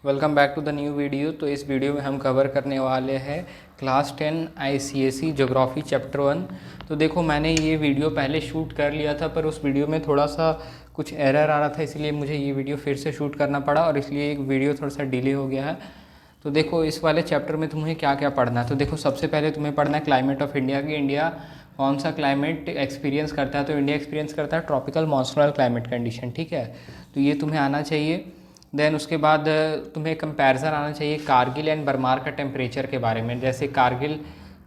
Welcome back to the new video. तो इस video में हम कवर करने वाले हैं क्लास 10 ICSE ज्योग्राफी चैप्टर 1। तो देखो, मैंने ये वीडियो पहले शूट कर लिया था, पर उस वीडियो में थोड़ा सा कुछ एरर आ रहा था, इसलिए मुझे ये वीडियो फिर से शूट करना पड़ा और इसलिए एक वीडियो थोड़ा सा डिले हो गया है। तो देखो, इस वाले चैप्टर में तुम्हें क्या क्या पढ़ना है। तो देखो, सबसे पहले तुम्हें पढ़ना है क्लाइमेट ऑफ इंडिया की इंडिया कौन सा क्लाइमेट एक्सपीरियंस करता है। तो इंडिया एक्सपीरियंस करता है ट्रॉपिकल मॉनसूनल क्लाइमेट कंडीशन, ठीक है। तो ये तुम्हें आना चाहिए। देन उसके बाद तुम्हें कंपैरिजन आना चाहिए कारगिल एंड बर्मार का टेम्परेचर के बारे में। जैसे कारगिल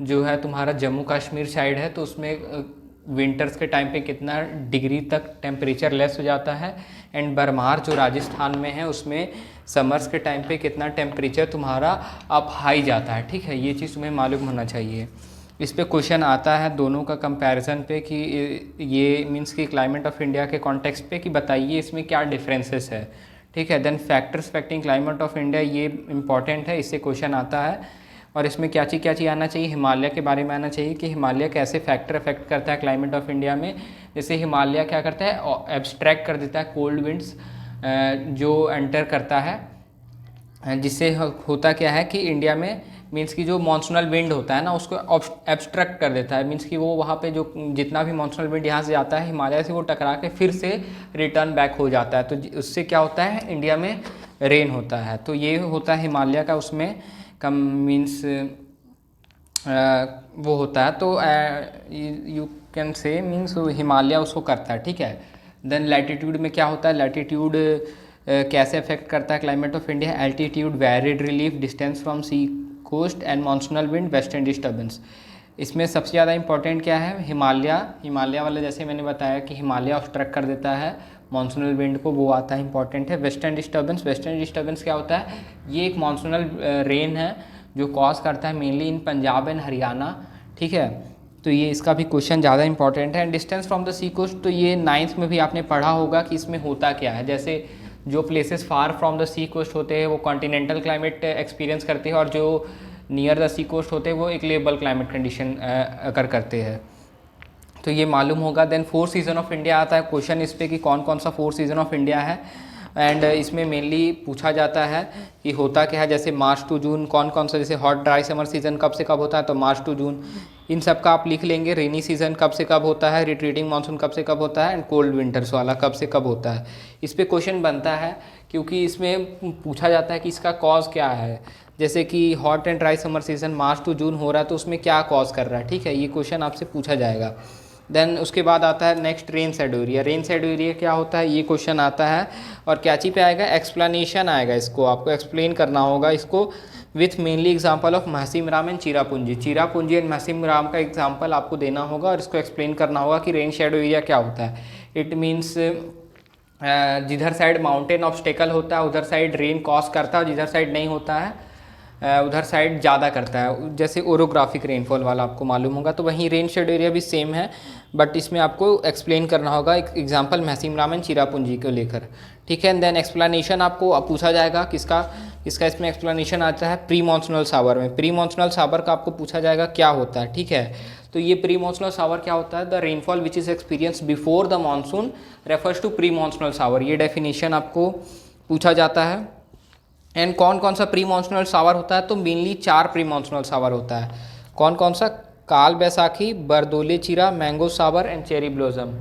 जो है तुम्हारा जम्मू कश्मीर साइड है, तो उसमें विंटर्स के टाइम पे कितना डिग्री तक टेम्परेचर लेस हो जाता है, एंड बर्मार जो राजस्थान में है उसमें समर्स के टाइम पे कितना टेम्परेचर तुम्हारा अप हाई जाता है, ठीक है। ये चीज़ तुम्हें मालूम होना चाहिए। इस पे क्वेश्चन आता है दोनों का कंपैरिजन पे कि ये मींस कि क्लाइमेट ऑफ इंडिया के कॉन्टेक्स्ट पे कि बताइए इसमें क्या डिफरेंसेस है, ठीक है। Then factors affecting climate of India, ये इंपॉर्टेंट है, इससे क्वेश्चन आता है। और इसमें क्या चीज़ आना चाहिए, हिमालय के बारे में आना चाहिए कि हिमालय कैसे फैक्टर अफेक्ट करता है क्लाइमेट ऑफ इंडिया में। जैसे हिमालय क्या करता है, एब्स्ट्रैक्ट कर देता है कोल्ड विंड्स जो एंटर करता है, जिससे होता क्या है कि इंडिया में मीन्स कि जो मॉनसूनल विंड होता है ना, उसको एब्स्ट्रैक्ट कर देता है। मीन्स कि वो वहाँ पे जो जितना भी मॉनसूनल विंड यहाँ से आता है हिमालय से, वो टकरा के फिर से रिटर्न बैक हो जाता है। तो उससे क्या होता है, इंडिया में रेन होता है। तो ये होता है हिमालय का, उसमें कम मीन्स वो होता है। तो you can say means Himalaya उसको करता है, ठीक है। देन लैटिट्यूड में क्या होता है, लैटिट्यूड कैसे अफेक्ट करता है climate of India. Altitude, varied relief, distance from sea coast and monsoonal wind, western disturbance. इसमें सबसे ज़्यादा इंपॉर्टेंट क्या है, हिमालय वाला जैसे मैंने बताया कि हिमालय ऑब्स्ट्रक्ट कर देता है मॉनसूनल विंड को, वो आता है इंपॉर्टेंट है। वेस्टर्न डिस्टर्बेंस क्या होता है, ये एक मॉनसूनल रेन है जो कॉज करता है mainly in Punjab and Haryana, ठीक है। तो ये इसका भी क्वेश्चन ज़्यादा इंपॉर्टेंट है। And distance from the sea coast, तो ये 9th में भी आपने पढ़ा होगा कि इसमें होता क्या है। जैसे जो places far from the sea coast होते हैं वो कॉन्टिनेंटल क्लाइमेट एक्सपीरियंस करते हैं, और जो नियर द सी कोस्ट होते हैं वो इक्वेबल क्लाइमेट कंडीशन अकर करते हैं। तो ये मालूम होगा। देन 4 सीज़न ऑफ इंडिया आता है क्वेश्चन इस पे कि कौन कौन सा 4 सीज़न ऑफ इंडिया है। एंड इसमें मेनली पूछा जाता है कि होता क्या है, जैसे मार्च टू जून कौन कौन सा, जैसे हॉट ड्राई समर सीज़न कब से कब होता है, तो मार्च टू जून इन सब का आप लिख लेंगे। रेनी सीज़न कब से कब होता है, रिट्रीटिंग मानसून कब से कब होता है, एंड कोल्ड विंटर्स वाला कब से कब होता है। इस पर क्वेश्चन बनता है क्योंकि इसमें पूछा जाता है कि इसका कॉज क्या है। जैसे कि hot and dry summer season March to June हो रहा है, तो उसमें क्या कॉज कर रहा है, ठीक है। ये क्वेश्चन आपसे पूछा जाएगा। देन उसके बाद आता है next rain shadow area. Rain shadow area क्या होता है, ये क्वेश्चन आता है। और क्या चीज़ पे आएगा, एक्सप्लेनेशन आएगा, इसको आपको एक्सप्लेन करना होगा इसको with mainly example of Mawsynram and Cherrapunji and Mawsynram का एग्जांपल आपको देना होगा और इसको एक्सप्लेन करना होगा कि रेन शैडो एरिया क्या होता है। इट मीन्स जिधर साइड माउंटेन ऑब्स्टेकल होता है उधर साइड रेन कॉज करता है, और जिधर साइड नहीं होता है उधर साइड ज़्यादा करता है। जैसे ओरोग्राफिक रेनफॉल वाला आपको मालूम होगा, तो वहीं रेन शेड एरिया भी सेम है, बट इसमें आपको एक्सप्लेन करना होगा एक एग्जांपल महसीम राम एंड चिरापुंजी को लेकर, ठीक है। देन एक्सप्लेनेशन आपको पूछा जाएगा किसका इसमें एक्सप्लेनेशन आता है प्री मॉनसूनल सावर में। प्री मॉनसूनल सावर का आपको पूछा जाएगा क्या होता है, ठीक है। तो ये प्री मॉनसूनल सावर क्या होता है, the rainfall which is experience before the monsoon refers to pre monsoonal shower. ये डेफिनेशन आपको पूछा जाता है। एंड कौन कौन सा प्री मॉनसूनल सावर होता है, तो मेनली 4 प्री मॉनसूनल सावर होता है। कौन कौन सा, Kal Baisakhi, Bardoli Chheerha, mango shower and cherry blossom.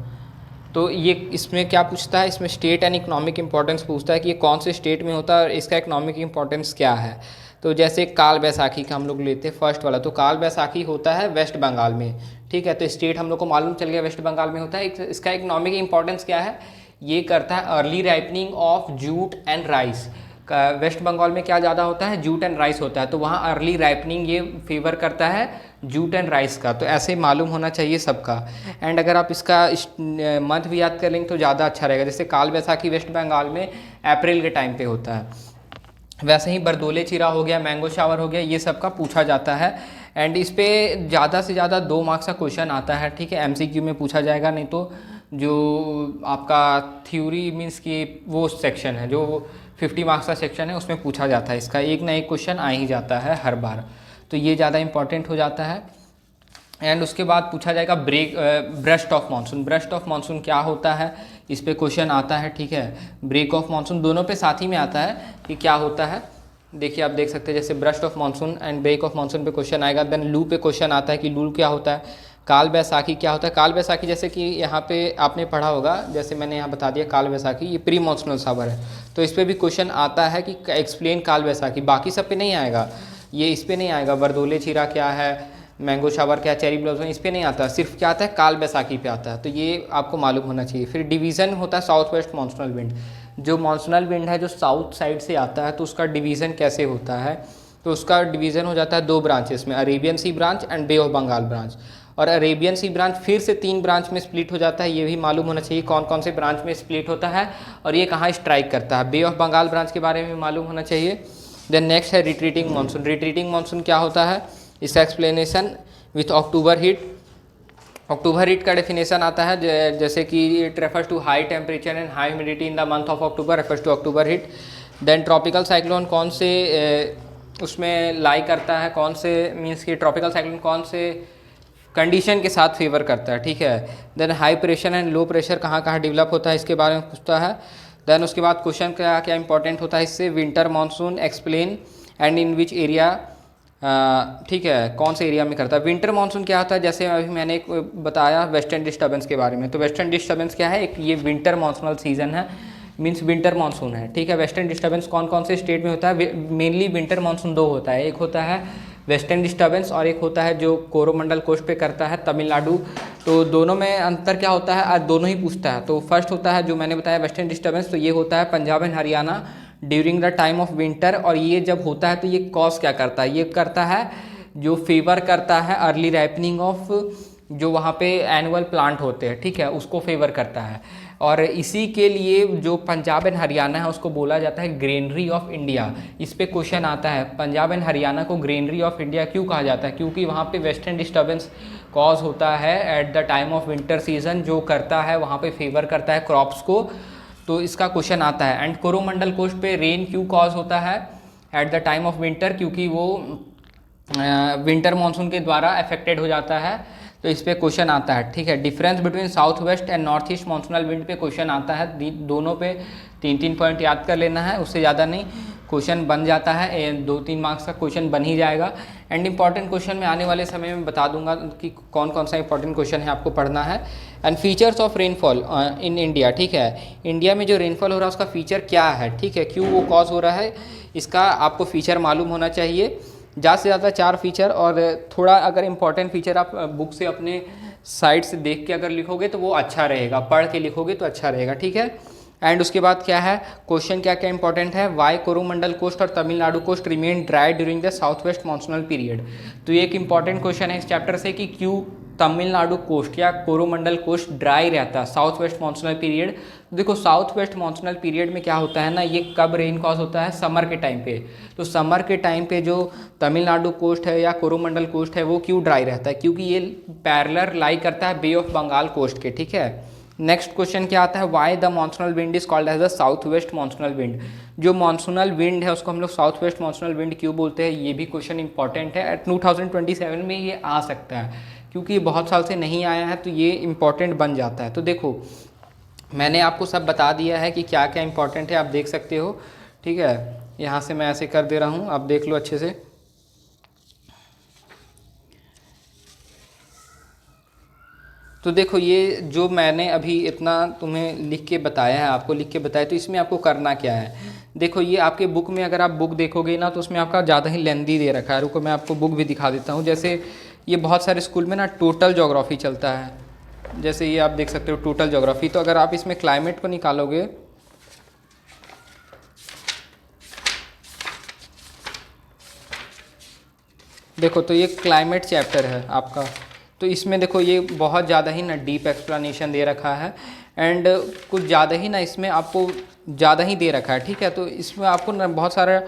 तो ये इसमें क्या पूछता है, इसमें स्टेट एंड इकोनॉमिक इंपॉर्टेंस पूछता है कि ये कौन से स्टेट में होता है और इसका इकोनॉमिक इंपॉर्टेंस क्या है। तो जैसे काल बैसाखी का हम लोग लेते हैं फर्स्ट वाला, तो काल बैसाखी होता है वेस्ट बंगाल में, ठीक है। तो स्टेट हम लोग को मालूम चल गया वेस्ट बंगाल में होता है। इसका इकोनॉमिक इंपॉर्टेंस क्या है, ये करता है early ripening of jute and rice. West Bengal में क्या ज़्यादा होता है, जूट एंड राइस होता है, तो वहाँ अर्ली राइपनिंग ये फेवर करता है जूट एंड राइस का। तो ऐसे मालूम होना चाहिए सबका। एंड अगर आप इसका मंथ भी याद कर लेंगे तो ज़्यादा अच्छा रहेगा। जैसे काल बैसाखी वेस्ट बंगाल में अप्रैल के टाइम पे होता है, वैसे ही बरदोले चिरा हो गया, मैंगो शावर हो गया, ये सब का पूछा जाता है। एंड इस पर ज़्यादा से ज़्यादा 2 मार्क्स का क्वेश्चन आता है, ठीक है। MCQ में पूछा जाएगा, नहीं तो जो आपका थ्योरी मीन्स कि वो सेक्शन है जो 50 मार्क्स का सेक्शन है उसमें पूछा जाता है। इसका एक ना एक क्वेश्चन आ ही जाता है हर बार, तो ये ज़्यादा इंपॉर्टेंट हो जाता है। एंड उसके बाद पूछा जाएगा burst of monsoon. Burst of monsoon क्या होता है, इस पे क्वेश्चन आता है, ठीक है। ब्रेक ऑफ मानसून दोनों पे साथ ही में आता है कि क्या होता है। देखिए आप देख सकते हैं जैसे burst of monsoon and break of monsoon पे क्वेश्चन आएगा। देन लू पे क्वेश्चन आता है कि लू क्या होता है, काल बैसाखी क्या होता है। काल बैसाखी जैसे कि यहाँ पे आपने पढ़ा होगा, जैसे मैंने यहाँ बता दिया काल बैसाखी ये प्री मानसूनल सावर है, तो इस पर भी क्वेश्चन आता है कि एक्सप्लेन काल बैसाखी। बाकी सब पे नहीं आएगा, ये इस पर नहीं आएगा, बरदोले छीरा क्या है, मैंगो शावर क्या, चेरी ब्लॉसम, इस पे नहीं आता, सिर्फ क्या आता है काल बैसाखी पे आता है, तो ये आपको मालूम होना चाहिए। फिर डिवीज़न होता है साउथ वेस्ट मानसूनल विंड, जो मानसूनल विंड है जो साउथ साइड से आता है तो उसका डिवीज़न कैसे होता है, तो उसका डिवीज़न हो जाता है 2 ब्रांचेस में, Arabian sea branch and bay of Bengal branch. और अरेबियन सी ब्रांच फिर से 3 ब्रांच में स्प्लिट हो जाता है, ये भी मालूम होना चाहिए कौन कौन से ब्रांच में स्प्लिट होता है और ये कहाँ स्ट्राइक करता है। बे ऑफ बंगाल ब्रांच के बारे में मालूम होना चाहिए। देन नेक्स्ट है रिट्रीटिंग मानसून। रिट्रीटिंग मानसून क्या होता है, इसका explanation with October heat. October heat का डेफिनेशन आता है जैसे कि it refers to high temperature and high humidity in the month of October, refers to October heat. Then tropical cyclone कौन से उसमें लाई करता है, कौन से मीन्स कि ट्रॉपिकल साइक्लोन कौन से कंडीशन के साथ फेवर करता है, ठीक है। Then high pressure and low pressure कहाँ कहाँ डेवलप होता है इसके बारे में पूछता है। देन उसके बाद क्वेश्चन क्या क्या इंपॉर्टेंट होता है इससे, winter monsoon explain and in which area, ठीक है, कौन से एरिया में करता है। विंटर मानसून क्या होता है, जैसे अभी मैंने एक बताया वेस्टर्न डिस्टर्बेंस के बारे में, तो वेस्टर्न डिस्टर्बेंस क्या है, एक ये विंटर मानसूनल सीजन है, मीन्स विंटर मानसून है, ठीक है। वेस्टर्न डिस्टर्बेंस कौन कौन से स्टेट में होता है, मेनली विंटर मानसून 2 होता है, एक होता है वेस्टर्न डिस्टर्बेंस और एक होता है जो कोरोमंडल कोस्ट पे करता है तमिलनाडु। तो दोनों में अंतर क्या होता है, आज दोनों ही पूछता है। तो फर्स्ट होता है जो मैंने बताया वेस्टर्न डिस्टर्बेंस, तो ये होता है Punjab and Haryana during the time of winter, और ये जब होता है तो ये कॉज क्या करता है, ये करता है जो फेवर करता है अर्ली राइपनिंग ऑफ जो वहाँ पे एनुअल प्लांट होते हैं, ठीक है, उसको फेवर करता है। और इसी के लिए जो पंजाब एंड हरियाणा है उसको बोला जाता है ग्रेनरी ऑफ इंडिया। इस पे क्वेश्चन आता है पंजाब एंड हरियाणा को ग्रेनरी ऑफ इंडिया क्यों कहा जाता है, क्योंकि वहाँ पे वेस्टर्न डिस्टर्बेंस कॉज होता है at the time of winter season, जो करता है वहाँ पे फेवर करता है क्रॉप्स को, तो इसका क्वेश्चन आता है। एंड कोरोमंडल कोस्ट पे रेन क्यों कॉज होता है at the time of winter, क्योंकि वो विंटर मानसून के द्वारा अफेक्टेड हो जाता है, तो इस पे क्वेश्चन आता है, ठीक है। Difference between south west and north east monsoonal wind पे क्वेश्चन आता है, दोनों पे 3-3 पॉइंट याद कर लेना है, उससे ज़्यादा नहीं, क्वेश्चन बन जाता है, 2-3 मार्क्स का क्वेश्चन बन ही जाएगा। एंड इंपॉर्टेंट क्वेश्चन में आने वाले समय में बता दूंगा कि कौन कौन सा इंपॉर्टेंट क्वेश्चन है आपको पढ़ना है। And features of rainfall in India, ठीक है, इंडिया में जो रेनफॉल हो रहा है उसका फीचर क्या है, ठीक है, क्यों वो कॉज हो रहा है, इसका आपको फीचर मालूम होना चाहिए। ज़्यादा से ज़्यादा 4 फीचर, और थोड़ा अगर इंपॉर्टेंट फीचर आप बुक से अपने साइड से देख के अगर लिखोगे तो वो अच्छा रहेगा, पढ़ के लिखोगे तो अच्छा रहेगा, ठीक है। एंड उसके बाद क्या है, क्वेश्चन क्या क्या इंपॉर्टेंट है, वाई कोरोमंडल कोस्ट और Tamil Nadu coast remain dry during the south west monsoonal period. तो ये एक इंपॉर्टेंट क्वेश्चन है इस चैप्टर से कि क्यों तमिलनाडु कोस्ट या कोरोमंडल कोस्ट ड्राई रहता है साउथ वेस्ट मानसूनल पीरियड। देखो साउथ वेस्ट मानसूनल पीरियड में क्या होता है ना, ये कब रेन कॉज होता है, समर के टाइम पे। तो समर के टाइम पे जो तमिलनाडु कोस्ट है या कोरोमंडल कोस्ट है वो क्यों ड्राई रहता है, क्योंकि ये पैरेलल लाई करता है बे ऑफ बंगाल कोस्ट के, ठीक है। नेक्स्ट क्वेश्चन क्या आता है, why the monsoonal wind is called as the south west monsoonal wind. जो मानसूनल विंड है उसको हम लोग साउथ वेस्ट मानसूनल विंड क्यों बोलते हैं, ये भी क्वेश्चन इंपॉर्टेंट है। 2027 में ये आ सकता है, क्योंकि ये बहुत साल से नहीं आया है, तो ये इंपॉर्टेंट बन जाता है। तो देखो मैंने आपको सब बता दिया है कि क्या क्या इंपॉर्टेंट है, आप देख सकते हो, ठीक है। यहाँ से मैं ऐसे कर दे रहा हूँ, आप देख लो अच्छे से। तो देखो ये जो मैंने अभी इतना तुम्हें लिख के बताया है, आपको लिख के बताया, तो इसमें आपको करना क्या है, देखो ये आपके बुक में अगर आप बुक देखोगे ना तो उसमें आपका ज़्यादा ही लेंदी दे रखा है। रुको मैं आपको बुक भी दिखा देता हूँ। जैसे ये बहुत सारे स्कूल में ना टोटल ज्योग्राफी चलता है, जैसे ये आप देख सकते हो टोटल ज्योग्राफी। तो अगर आप इसमें क्लाइमेट को निकालोगे, देखो तो ये क्लाइमेट चैप्टर है आपका, तो इसमें देखो ये बहुत ज़्यादा ही ना डीप एक्सप्लेनेशन दे रखा है, एंड कुछ ज़्यादा ही ना इसमें आपको ज़्यादा ही दे रखा है, ठीक है। तो इसमें आपको ना बहुत सारा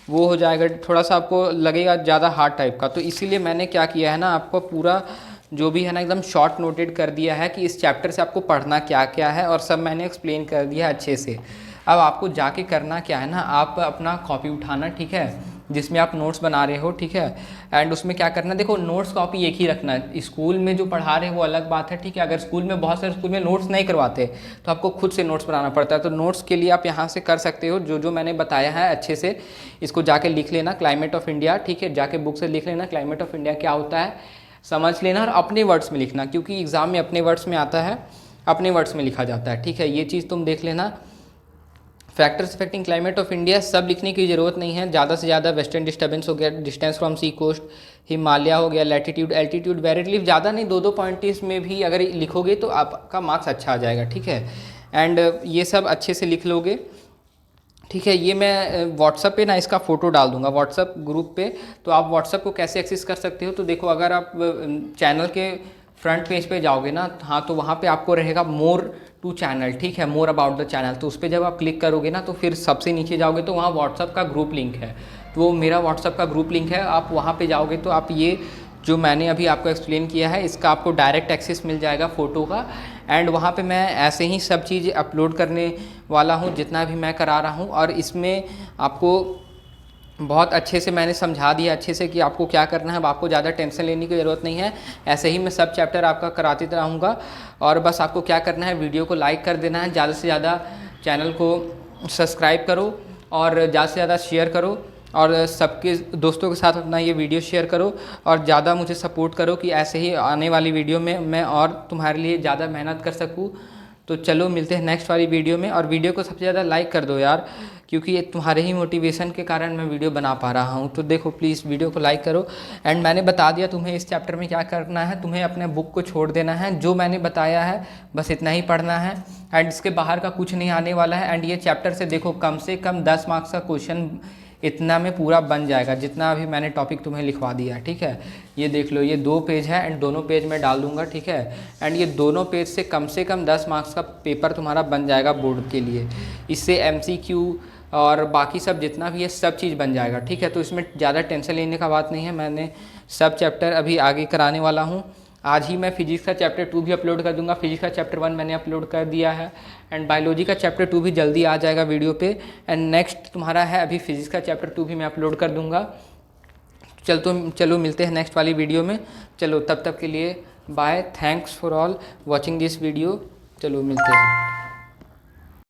वो हो जाएगा, थोड़ा सा आपको लगेगा ज़्यादा हार्ड टाइप का। तो इसीलिए मैंने क्या किया है ना, आपको पूरा जो भी है ना एकदम शॉर्ट नोटेड कर दिया है कि इस चैप्टर से आपको पढ़ना क्या क्या है, और सब मैंने एक्सप्लेन कर दिया अच्छे से। अब आपको जाके करना क्या है ना, आप अपना कॉपी उठाना, ठीक है, जिसमें आप नोट्स बना रहे हो, ठीक है। एंड उसमें क्या करना है, देखो नोट्स कॉपी एक ही रखना है। स्कूल में जो पढ़ा रहे हैं वो अलग बात है, ठीक है। अगर स्कूल में बहुत सारे स्कूल में नोट्स नहीं करवाते तो आपको खुद से नोट्स बनाना पड़ता है। तो नोट्स के लिए आप यहाँ से कर सकते हो, जो जो मैंने बताया है अच्छे से इसको जाके लिख लेना, क्लाइमेट ऑफ इंडिया, ठीक है। जाके बुक से लिख लेना क्लाइमेट ऑफ इंडिया क्या होता है, समझ लेना और अपने वर्ड्स में लिखना, क्योंकि एग्ज़ाम में अपने वर्ड्स में आता है, अपने वर्ड्स में लिखा जाता है, ठीक है। ये चीज़ तुम देख लेना। Factors affecting climate of India सब लिखने की ज़रूरत नहीं है। ज़्यादा से ज़्यादा वेस्टर्न डिस्टर्बेंस हो गया, distance from sea coast, Himalaya हो गया, लैटिट्यूड, एल्टीट्यूड, वेरी रिलीफ, ज़्यादा नहीं, 2-2 पॉइंट में भी अगर लिखोगे तो आपका मार्क्स अच्छा आ जाएगा, ठीक है। एंड ये सब अच्छे से लिख लोगे, ठीक है। ये मैं व्हाट्सअप पे ना इसका फ़ोटो डाल दूंगा व्हाट्सअप ग्रुप पे। तो आप व्हाट्सअप को कैसे एक्सेस कर सकते हो, तो देखो अगर आप चैनल के फ्रंट पेज पे जाओगे ना, हाँ, तो वहाँ पे आपको रहेगा मोर टू चैनल, ठीक है, मोर अबाउट द चैनल। तो उस पर जब आप क्लिक करोगे ना तो फिर सबसे नीचे जाओगे तो वहाँ व्हाट्सअप का ग्रुप लिंक है। तो वो मेरा व्हाट्सअप का ग्रुप लिंक है, आप वहाँ पे जाओगे तो आप ये जो मैंने अभी आपको एक्सप्लेन किया है इसका आपको डायरेक्ट एक्सेस मिल जाएगा फ़ोटो का। एंड वहाँ पे मैं ऐसे ही सब चीज़ अपलोड करने वाला हूँ जितना भी मैं करा रहा हूँ, और इसमें आपको बहुत अच्छे से मैंने समझा दिया अच्छे से कि आपको क्या करना है। अब आपको ज़्यादा टेंशन लेने की ज़रूरत नहीं है, ऐसे ही मैं सब चैप्टर आपका कराते रहूँगा। और बस आपको क्या करना है, वीडियो को लाइक कर देना है, ज़्यादा से ज़्यादा चैनल को सब्सक्राइब करो और ज़्यादा से ज़्यादा शेयर करो, और सबके दोस्तों के साथ अपना ये वीडियो शेयर करो, और ज़्यादा मुझे सपोर्ट करो कि ऐसे ही आने वाली वीडियो में मैं और तुम्हारे लिए ज़्यादा मेहनत कर सकूँ। तो चलो मिलते हैं नेक्स्ट वाली वीडियो में, और वीडियो को सबसे ज़्यादा लाइक कर दो यार, क्योंकि ये तुम्हारे ही मोटिवेशन के कारण मैं वीडियो बना पा रहा हूँ। तो देखो प्लीज़ वीडियो को लाइक करो। एंड मैंने बता दिया तुम्हें इस चैप्टर में क्या करना है, तुम्हें अपने बुक को छोड़ देना है, जो मैंने बताया है बस इतना ही पढ़ना है। एंड इसके बाहर का कुछ नहीं आने वाला है। एंड ये चैप्टर से देखो कम से कम 10 मार्क्स का क्वेश्चन इतना में पूरा बन जाएगा, जितना अभी मैंने टॉपिक तुम्हें लिखवा दिया, ठीक है। ये देख लो, ये 2 पेज है एंड दोनों पेज मैं डाल दूंगा, ठीक है। एंड ये दोनों पेज से कम 10 मार्क्स का पेपर तुम्हारा बन जाएगा बोर्ड के लिए। इससे MCQ और बाकी सब जितना भी है सब चीज़ बन जाएगा, ठीक है। तो इसमें ज़्यादा टेंशन लेने का बात नहीं है। मैंने सब चैप्टर अभी आगे कराने वाला हूँ। आज ही मैं फिजिक्स का चैप्टर 2 भी अपलोड कर दूंगा। फिजिक्स का चैप्टर 1 मैंने अपलोड कर दिया है, एंड बायोलॉजी का चैप्टर 2 भी जल्दी आ जाएगा वीडियो पे। एंड नेक्स्ट तुम्हारा है अभी फिजिक्स का चैप्टर 2 भी मैं अपलोड कर दूंगा। चलो मिलते हैं नेक्स्ट वाली वीडियो में। चलो तब तक के लिए bye, thanks for all watching this video. चलो मिलते हैं।